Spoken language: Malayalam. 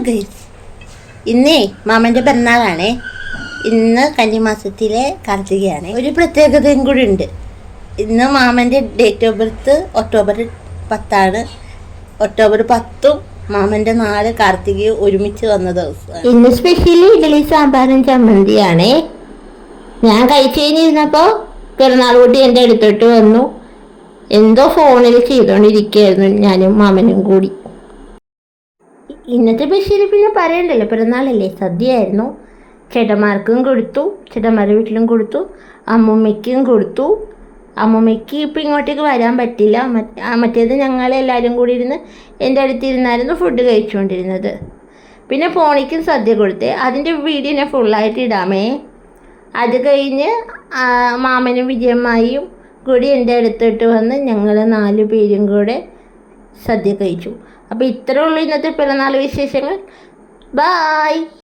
ഗൈസ്, ഇന്നേ മാമൻ്റെ പിറന്നാളാണേ. ഇന്ന് കന്നിമാസത്തിലെ കാർത്തികയാണ്. ഒരു പ്രത്യേകതയും കൂടി ഉണ്ട്. ഇന്ന് മാമൻ്റെ date of birth October 10 October 10 മാമൻ്റെ 4 കാർത്തികയും ഒരുമിച്ച് വന്ന ദിവസമാണ്. ഇന്ന് സ്പെഷ്യലി ഇഡ്ഡലി സാമ്പാറും ചമ്മന്തിയാണേ. ഞാൻ കഴിച്ചു കഴിഞ്ഞിരുന്നപ്പോൾ പിറന്നാൾ കൂട്ടി എൻ്റെ അടുത്തോട്ട് വന്നു. എന്തോ ഫോണിൽ ചെയ്തുകൊണ്ടിരിക്കുകയായിരുന്നു ഞാനും മാമനും കൂടി. ഇന്നത്തെ സ്പെഷ്യലി പിന്നെ പറയണ്ടല്ലോ, പിറന്നാളല്ലേ, സദ്യയായിരുന്നു. ചേട്ടന്മാർക്കും കൊടുത്തു, ചേട്ടന്മാരുടെ വീട്ടിലും കൊടുത്തു, അമ്മൂമ്മയ്ക്കും കൊടുത്തു. അമ്മൂമ്മയ്ക്ക് ഇപ്പം ഇങ്ങോട്ടേക്ക് വരാൻ പറ്റില്ല. മറ്റേത് ഞങ്ങളെല്ലാവരും കൂടി ഇരുന്ന് എൻ്റെ അടുത്തിരുന്നായിരുന്നു ഫുഡ് കഴിച്ചുകൊണ്ടിരുന്നത്. പിന്നെ പോണിക്കും സദ്യ കൊടുത്തേ. അതിൻ്റെ വീഡിയോ ഞാൻ ഫുള്ളായിട്ട് ഇടാമേ. അത് കഴിഞ്ഞ് മാമനും വിജയമ്മായിയും കൂടി എൻ്റെ അടുത്തോട്ട് വന്ന് ഞങ്ങൾ 4 പേരും കൂടെ സദ്യ കഴിച്ചു. അപ്പോൾ ഇത്രേ ഉള്ളൂ ഇന്നത്തെ പിറന്നാൾ വിശേഷങ്ങൾ. ബായ്.